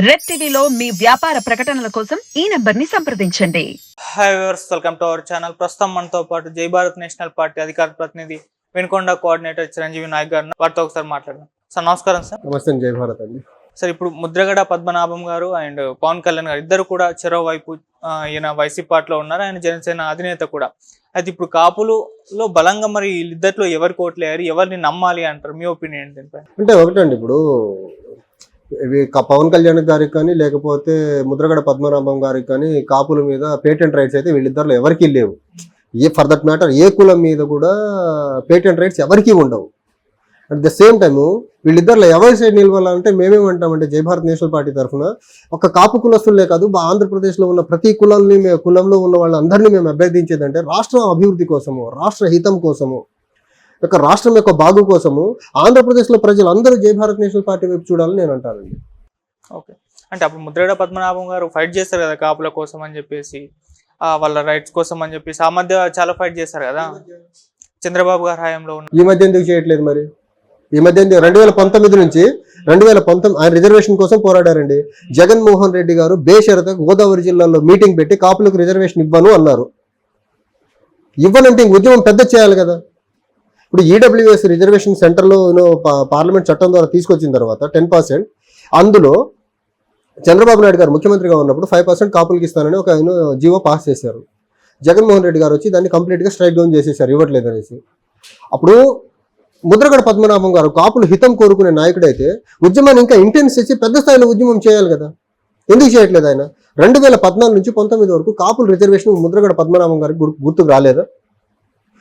Red టీవీలో మీ వ్యాపార ప్రకటనల కోసం ఈ నంబర్ ని సంప్రదించండి. Hi viewers, welcome to our channel. ప్రస్తుతం మనతో పాటు జై భారత్ నేషనల్ పార్టీ అధికార ప్రతినిధి వినుకొండ కోఆర్డినేటర్ చిరంజీవి నాయక్ గారు, వారితో ఒకసారి మాట్లాడదాం. సార్ నమస్కారం. సార్ నమస్తే. జై భారత్ అండి. సార్, ఇప్పుడు ముద్రగడ పద్మనాభం గారు అండ్ పవన్ కళ్యాణ్ గారు ఇద్దరు కూడా చెరో వైపు, ఈయన వైసీపీ పార్టీలో ఉన్నారు, ఆయన జనసేన అధినేత కూడా. అయితే ఇప్పుడు కాపులలో బలంగా మరి వీళ్ళిద్దరిలో ఎవరికి ఓట్లేయారు, ఎవరిని నమ్మాలి అంటారు? మీ ఒపీనియన్ దీనిపై? అంటే ఒకటండి, ఇప్పుడు ఇవి పవన్ కళ్యాణ్ గారికి కానీ లేకపోతే ముద్రగడ పద్మనాభం గారికి కానీ కాపుల మీద పేటెంట్ రైట్స్ అయితే వీళ్ళిద్దరిలో ఎవరికీ లేవు. ఫర్ దట్ మ్యాటర్ ఏ కులం మీద కూడా పేటెంట్ రైట్స్ ఎవరికీ ఉండవు. అట్ ద సేమ్ టైము వీళ్ళిద్దరిలో ఎవరి సైడ్ నిలవాలంటే మేమేమంటామంటే జై భారత్ నేషనల్ పార్టీ తరఫున ఒక కాపు కులస్తులే కాదు, ఆంధ్రప్రదేశ్లో ఉన్న ప్రతి కులంలో ఉన్న వాళ్ళందరినీ మేము అభ్యర్థించేదంటే రాష్ట్రం అభివృద్ధి కోసము, రాష్ట్ర హితం కోసము, యొక్క రాష్ట్రం యొక్క బాగు కోసము ఆంధ్రప్రదేశ్లో ప్రజలందరూ జై భారత్ నేషనల్ పార్టీ వైపు చూడాలని నేను అంటానండి. ఓకే, అంటే అప్పుడు ముద్రగడ పద్మనాభం గారు ఫైట్ చేస్తారు కదా కాపుల కోసం అని చెప్పేసి, వాళ్ళ రైట్స్ కోసం అని చెప్పేసి ఆ మధ్య చాలా ఫైట్ చేస్తారు కదా చంద్రబాబు గారి హయాంలో. ఈ మధ్య ఎందుకు చేయట్లేదు? మరి ఈ మధ్య 2019 నుంచి 2019 ఆయన రిజర్వేషన్ కోసం పోరాడారండి. జగన్మోహన్ రెడ్డి గారు బేషరత గోదావరి జిల్లాలో మీటింగ్ పెట్టి కాపులకు రిజర్వేషన్ ఇవ్వను అన్నారు. ఇవ్వనంటే ఉద్యమం పెద్ద చేయాలి కదా. ఇప్పుడు ఈడబ్ల్యూఎస్ రిజర్వేషన్ సెంటర్లో పార్లమెంట్ చట్టం ద్వారా తీసుకొచ్చిన తర్వాత 10%, అందులో చంద్రబాబు నాయుడు గారు ముఖ్యమంత్రిగా ఉన్నప్పుడు 5% కాపులకి ఇస్తానని ఒక జీవో పాస్ చేశారు. జగన్మోహన్ రెడ్డి గారు వచ్చి దాన్ని కంప్లీట్గా స్ట్రైక్ డౌన్ చేసేసారు, ఇవ్వట్లేదు అనేసి. అప్పుడు ముద్రగడ పద్మనాభం గారు కాపులు హితం కోరుకునే నాయకుడైతే ఉద్యమాన్ని ఇంకా ఇంటెన్స్ చేసి పెద్ద స్థాయిలో ఉద్యమం చేయాలి కదా. ఎందుకు చేయట్లేదు ఆయన? 2014 నుంచి 19 వరకు కాపుల రిజర్వేషన్ ముద్రగడ పద్మనాభం గారికి గుర్తుకు రాలేదా?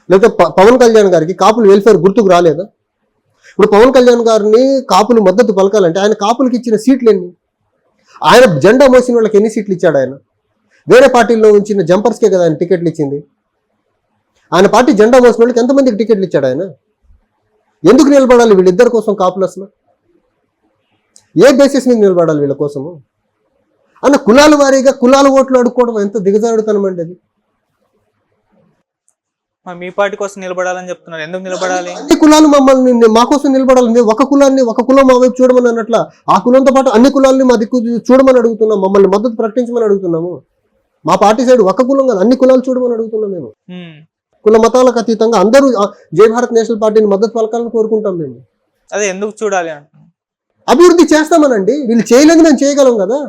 లేకపోతే పవన్ కళ్యాణ్ గారికి కాపులు వెల్ఫేర్ గుర్తుకు రాలేదా? ఇప్పుడు పవన్ కళ్యాణ్ గారిని కాపులు మద్దతు పలకాలంటే ఆయన కాపులకి ఇచ్చిన సీట్లు ఎన్ని? ఆయన జెండా మోసిన వాళ్ళకి ఎన్ని సీట్లు ఇచ్చాడు? ఆయన వేరే పార్టీల్లో ఉంచిన జంపర్స్కే కదా ఆయన టికెట్లు ఇచ్చింది. ఆయన పార్టీ జెండా మోసిన వాళ్ళకి ఎంతమందికి టికెట్లు ఇచ్చాడు ఆయన? ఎందుకు నిలబడాలి వీళ్ళిద్దరి కోసం కాపులు? అసలు ఏ బేసిస్ మీద నిలబడాలి వీళ్ళ కోసము? అన్న కులాల వారీగా కులాల ఓట్లు అడుక్కోవడం ఎంత దిగజారుతనమండి అది. మీ పార్టీ కోసం నిలబడాలని చెప్తున్నారు, ఎందుకు నిలబడాలి? అన్ని కులాలు మమ్మల్ని మా కోసం నిలబడాలి. మేము ఒక కులం మా వైపు చూడమని అన్నట్ల ఆ కులంతో పాటు అన్ని కులాలని మా దిక్కు చూడమని అడుగుతున్నాం, మమ్మల్ని మద్దతు ప్రకటించమని అడుగుతున్నాము. మా పార్టీ సైడ్ ఒక కులం కాదు, అన్ని కులాలు చూడమని అడుగుతున్నాం. మేము కుల మతాలకు అతీతంగా అందరూ జై భారత్ నేషనల్ పార్టీని మద్దతు పలకాలని కోరుకుంటాం. మేము అదే ఎందుకు చూడాలి అంటున్నాం, అభివృద్ధి చేస్తామనండి. వీళ్ళు చేయలేదు, మేము చేయగలం కదా.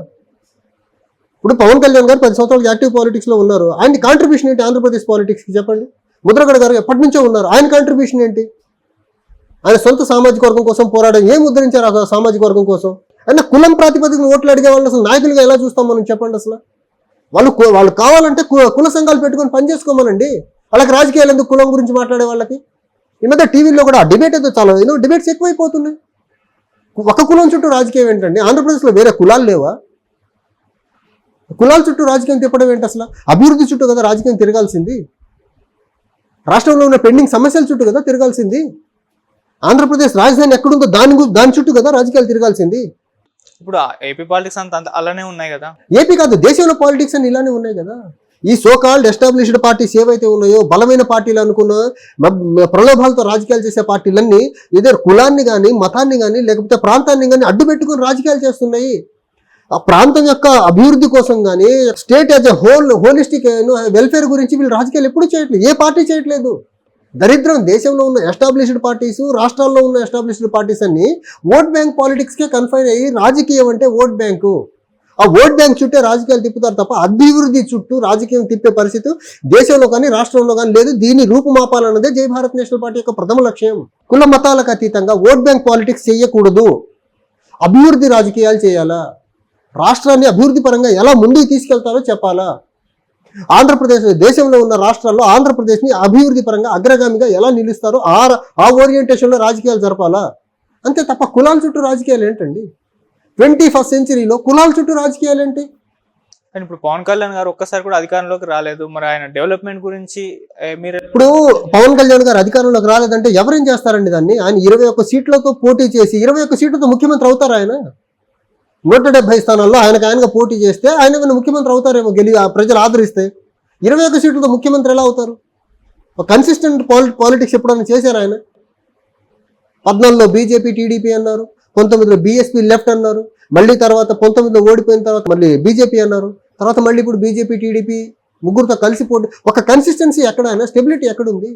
ఇప్పుడు పవన్ కళ్యాణ్ గారు 10 సంవత్సరాలు యాక్టివ్ పాలిటిక్స్ లో ఉన్నారు. ఆయన కాంట్రిబ్యూషన్ ఏంటి ఆంధ్రప్రదేశ్ పాలిటిక్స్ కి చెప్పండి? ముద్రగడ గారు ఎప్పటి నుంచో ఉన్నారు, ఆయన కాంట్రిబ్యూషన్ ఏంటి? ఆయన సొంత సామాజిక వర్గం కోసం పోరాడడం ఏం ముద్రించారు ఆ సామాజిక వర్గం కోసం? అయినా కులం ప్రాతిపదికన ఓట్లు అడిగే వాళ్ళని అసలు నాయకులుగా ఎలా చూస్తాం మనం? చెప్పండి. అసలు వాళ్ళు కావాలంటే కుల సంఘాలు పెట్టుకొని పనిచేసుకోమనండి. వాళ్ళకి రాజకీయాలు ఎందుకు కులం గురించి మాట్లాడే వాళ్ళకి? ఈ మధ్య టీవీలో కూడా ఆ డిబేట్ అయితే చాలా డిబేట్స్ ఎక్కువైపోతున్నాయి. ఒక కులం చుట్టూ రాజకీయం ఏంటండి? ఆంధ్రప్రదేశ్లో వేరే కులాలు లేవా? కులాల చుట్టూ రాజకీయం తిప్పడం ఏంటి? అసలు అభివృద్ధి చుట్టూ కదా రాజకీయం తిరగాల్సింది. రాష్ట్రంలో ఉన్న పెండింగ్ సమస్యల చుట్టూ కదా తిరగాల్సింది. ఆంధ్రప్రదేశ్ రాజధాని ఎక్కడుందో దాని చుట్టూ కదా రాజకీయాలు తిరగాల్సింది. ఇప్పుడు ఏపీ పాలిటిక్స్ అంతా అలానే ఉన్నాయి కదా. ఏపీ కాదు, దేశంలో పాలిటిక్స్ అని ఇలానే ఉన్నాయి కదా. ఈ సోకాల్డ్ ఎస్టాబ్లిష్డ్ పార్టీస్ ఏవైతే ఉన్నాయో, బలమైన పార్టీలు అనుకున్న ప్రలోభాలతో రాజకీయాలు చేసే పార్టీలన్నీ ఏదో కులాన్ని కానీ మతాన్ని కానీ లేకపోతే ప్రాంతాన్ని కానీ అడ్డు పెట్టుకుని రాజకీయాలు చేస్తున్నాయి. ఆ ప్రాంతం యొక్క అభివృద్ధి కోసం కానీ state as a holistic welfare గురించి వీళ్ళు రాజకీయాలు ఎప్పుడు చేయట్లేదు. ఏ పార్టీ చేయట్లేదు. దరిద్రం దేశంలో ఉన్న ఎస్టాబ్లిష్డ్ పార్టీస్, రాష్ట్రాల్లో ఉన్న ఎస్టాబ్లిష్డ్ పార్టీస్ అన్ని ఓట్ బ్యాంక్ పాలిటిక్స్కే కన్ఫైన్ అయ్యి, రాజకీయం అంటే ఓట్ బ్యాంకు, ఆ ఓట్ బ్యాంక్ చుట్టే రాజకీయాలు తిప్పుతారు తప్ప అభివృద్ధి చుట్టూ రాజకీయం తిప్పే పరిస్థితి దేశంలో కానీ రాష్ట్రంలో కానీ లేదు. దీన్ని రూపుమాపాలన్నదే జై భారత్ నేషనల్ పార్టీ యొక్క ప్రథమ లక్ష్యం. కుల మతాలకు అతీతంగా ఓట్ బ్యాంక్ పాలిటిక్స్ చేయకూడదు, అభివృద్ధి రాజకీయాలు చేయాలా, రాష్ట్రాన్ని అభివృద్ధి పరంగా ఎలా ముందుకు తీసుకెళ్తారో చెప్పాలా, ఆంధ్రప్రదేశ్ దేశంలో ఉన్న రాష్ట్రాల్లో ఆంధ్రప్రదేశ్ని అభివృద్ధి పరంగా అగ్రగామిగా ఎలా నిలుస్తారో ఆ ఓరియంటేషన్లో రాజకీయాలు జరపాలా. అంతే తప్ప కులాల చుట్టూ రాజకీయాలు ఏంటండి? 21st సెంచరీలో కులాల చుట్టూ రాజకీయాలు ఏంటి? కానీ ఇప్పుడు పవన్ కళ్యాణ్ గారు ఒక్కసారి కూడా అధికారంలోకి రాలేదు. మరి ఆయన డెవలప్మెంట్ గురించి మీరు ఇప్పుడు పవన్ కళ్యాణ్ గారు అధికారంలోకి రాలేదంటే ఎవరేం చేస్తారండి దాన్ని? ఆయన 21 సీట్లతో పోటీ చేసి 21 సీట్లతో ముఖ్యమంత్రి అవుతారు. ఆయన 170 స్థానాల్లో ఆయనగా పోటీ చేస్తే ఆయన ముఖ్యమంత్రి అవుతారేమో, ప్రజలు ఆదరిస్తే. 21 సీట్లతో ముఖ్యమంత్రి ఎలా అవుతారు? కన్సిస్టెంట్ పాలిటిక్స్ ఎప్పుడైనా చేశారు ఆయన? 14లో బీజేపీ టీడీపీ అన్నారు, 19లో బీఎస్పీ లెఫ్ట్ అన్నారు, మళ్ళీ తర్వాత 19లో ఓడిపోయిన తర్వాత మళ్ళీ బీజేపీ అన్నారు, తర్వాత మళ్ళీ ఇప్పుడు బీజేపీ టీడీపీ ముగ్గురుతో కలిసి పోటీ. ఒక కన్సిస్టెన్సీ ఎక్కడైనా, స్టెబిలిటీ ఎక్కడుంది?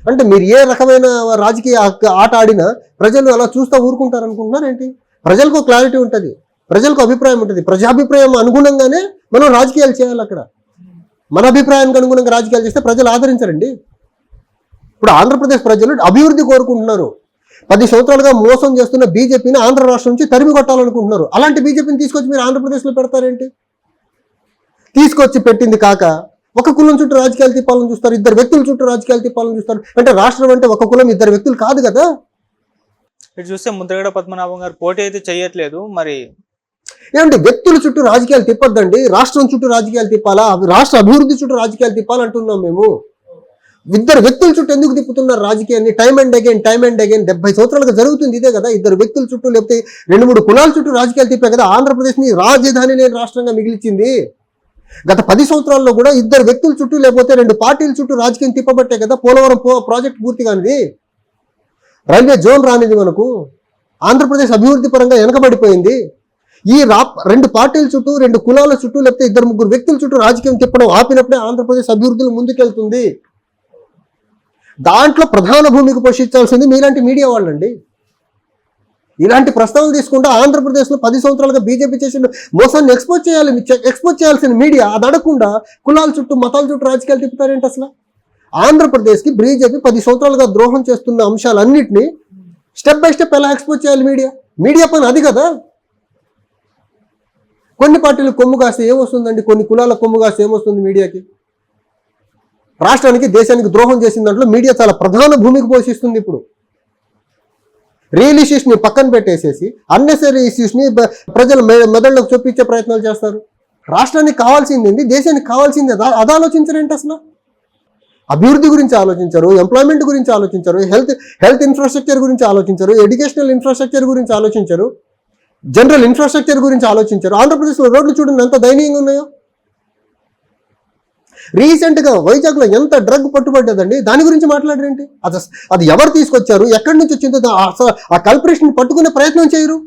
అంటే మీరు ఏ రకమైన రాజకీయ ఆట ఆడినా ప్రజలు అలా చూస్తూ ఊరుకుంటారు అనుకుంటున్నారు ఏంటి? ప్రజలకు క్లారిటీ ఉంటుంది, ప్రజలకు అభిప్రాయం ఉంటుంది. ప్రజాభిప్రాయం అనుగుణంగానే మనం రాజకీయాలు చేయాలి. అక్కడ మన అభిప్రాయానికి అనుగుణంగా రాజకీయాలు చేస్తే ప్రజలు ఆదరించరండి. ఇప్పుడు ఆంధ్రప్రదేశ్ ప్రజలు అభివృద్ధి కోరుకుంటున్నారు. 10 సంవత్సరాలుగా మోసం చేస్తున్న బీజేపీని ఆంధ్ర రాష్ట్రం నుంచి తరిమి కొట్టాలనుకుంటున్నారు. అలాంటి బీజేపీని తీసుకొచ్చి మీరు ఆంధ్రప్రదేశ్లో పెడతారేంటి? తీసుకొచ్చి పెట్టింది కాక ఒక కులం చుట్టూ రాజకీయాలు తిప్పాలని చూస్తారు, 2 వ్యక్తుల చుట్టూ రాజకీయాలు తిప్పాలని చూస్తారు. అంటే రాష్ట్రం అంటే ఒక కులం 2 వ్యక్తులు కాదు కదా. ఇటు చూస్తే ముద్రగడ పద్మనాభం గారు పోటీ అయితే చేయట్లేదు. మరి ఏమంటే వ్యక్తుల చుట్టూ రాజకీయాలు తిప్పొద్దండి, రాష్ట్రం చుట్టూ రాజకీయాలు తిప్పాలా, రాష్ట్ర అభివృద్ధి చుట్టూ రాజకీయాలు తిప్పాలంటున్నాం మేము. 2 వ్యక్తుల చుట్టూ ఎందుకు తిప్పుతున్నారు రాజకీయాన్ని? టైమ్ అండ్ అగైన్ 70 సంవత్సరాలుగా జరుగుతుంది ఇదే కదా. 2 వ్యక్తుల చుట్టూ లేకపోతే 2-3 కులాల చుట్టూ రాజకీయాలు తిప్పే కదా ఆంధ్రప్రదేశ్ని రాజధాని లేని రాష్ట్రంగా మిగిలిచింది. గత 10 సంవత్సరాల్లో కూడా 2 వ్యక్తుల చుట్టూ లేకపోతే 2 పార్టీల చుట్టూ రాజకీయం తిప్పబట్టే కదా పోలవరం ప్రాజెక్ట్ పూర్తి కానిది, రైల్వే జోన్ రానిది, మనకు ఆంధ్రప్రదేశ్ అభివృద్ధి పరంగా వెనకబడిపోయింది. ఈ 2 పార్టీల చుట్టూ 2 కులాల చుట్టూ లేకపోతే 2-3 వ్యక్తుల చుట్టూ రాజకీయం తిప్పడం ఆపినప్పుడే ఆంధ్రప్రదేశ్ అభివృద్ధిలో ముందుకెళ్తుంది. దాంట్లో ప్రధాన భూమికి పోషించాల్సింది మీలాంటి మీడియా వాళ్ళండి. ఇలాంటి ప్రస్తావనలు తీసుకుంటే ఆంధ్రప్రదేశ్లో 10 సంవత్సరాలుగా బీజేపీ చేసిన మోసాన్ని ఎక్స్పోజ్ చేయాల్సిన మీడియా అది అడగకుండా కులాల చుట్టూ మతాల చుట్టూ రాజకీయాలు తిప్పుతారేంటి? అసలు ఆంధ్రప్రదేశ్కి బీజేపీ 10 సంవత్సరాలుగా ద్రోహం చేస్తున్న అంశాలన్నింటినీ స్టెప్ బై స్టెప్ ఎలా ఎక్స్పోజ్ చేయాలి మీడియా పని అది కదా. కొన్ని పార్టీలు కొమ్ము కాస్తే ఏమొస్తుందండి, కొన్ని కులాల కొమ్ము కాస్తే ఏమొస్తుంది మీడియాకి? రాష్ట్రానికి దేశానికి ద్రోహం చేసిన దాంట్లో మీడియా చాలా ప్రధాన భూమికి పోషిస్తుంది. ఇప్పుడు రియల్ ఇష్యూస్ని పక్కన పెట్టేసేసి అన్నెసరీ ఇష్యూస్ని ప్రజల మెదళ్ళకు చొప్పించే ప్రయత్నాలు చేస్తారు. రాష్ట్రానికి కావాల్సింది ఏంటి, దేశానికి కావాల్సింది అది ఆలోచించరేంటి? అసలు అభివృద్ధి గురించి ఆలోచించరు, ఎంప్లాయ్మెంట్ గురించి ఆలోచించరు, హెల్త్ ఇన్ఫ్రాస్ట్రక్చర్ గురించి ఆలోచించరు, ఎడ్యుకేషనల్ ఇన్ఫ్రాస్ట్రక్చర్ గురించి ఆలోచించరు, జనరల్ ఇన్ఫ్రాస్ట్రక్చర్ గురించి ఆలోచించరు. ఆంధ్రప్రదేశ్లో రోడ్లు చూడండి ఎంత దయనీయంగా ఉన్నాయో. రీసెంట్గా వైజాగ్లో ఎంత డ్రగ్ పట్టుబడ్డదండి, దాని గురించి మాట్లాడరేంటి? అది ఎవరు తీసుకొచ్చారు, ఎక్కడి నుంచి వచ్చిందో ఆ కల్పరేషన్ పట్టుకునే ప్రయత్నం చేయరు.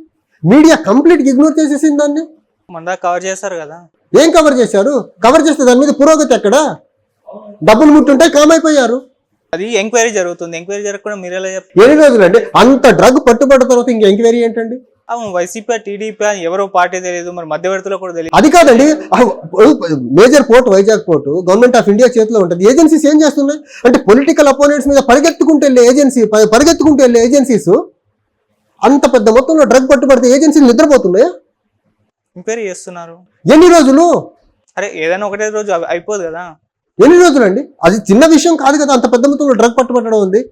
మీడియా కంప్లీట్గా ఇగ్నోర్ చేసేసింది దాన్ని. మన కవర్ చేస్తారు కదా. ఏం కవర్ చేశారు? కవర్ చేస్తే దాని మీద పురోగతి ఎక్కడ? డబ్బులు ముట్టుంటే కామైపోయారు. అది ఎంక్వైరీ జరుగుతుంది, ఎంక్వైరీ జరగకుండా మీరు ఎలా చెప్తారు? ఎన్ని రోజులండి అంత డ్రగ్ పట్టుబడ్డ తర్వాత ఇంక ఎంక్వైరీ ఏంటండి? అవును, వైసీపీ టీడీపీ ఎవరో పార్టీ తెలియదు, మరి మధ్యవర్తిలో కూడా తెలియదు. అది కాదండి, major port Vizag port government of India చేతిలో ఉంటుంది. ఏజెన్సీస్ ఏం చేస్తున్నాయి అంటే పొలిటికల్ అపోనెంట్స్ మీద పరిగెత్తుకుంటూ వెళ్ళే ఏజెన్సీస్ అంత పెద్ద మొత్తంలో డ్రగ్ పట్టుబడితే ఏజెన్సీలు నిద్రపోతున్నాయా? ఎంక్వైరీ చేస్తున్నారు. ఎన్ని రోజులు? అరే ఏదైనా ఒకటే రోజు అయిపోదు కదా. ఎన్ని రోజులండి? అది చిన్న విషయం కాదు కదా, అంత పెద్ద మొత్తంలో డ్రగ్ పట్టుబట్టడం ఉంది.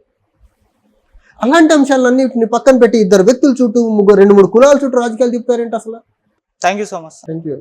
అలాంటి అంశాలన్నింటిని పక్కన పెట్టి 2 వ్యక్తుల చుట్టూ 2-3 కులాల చుట్టూ రాజకీయాలు తిప్పుతారేంటి అసలు? Thank you so much. Thank you.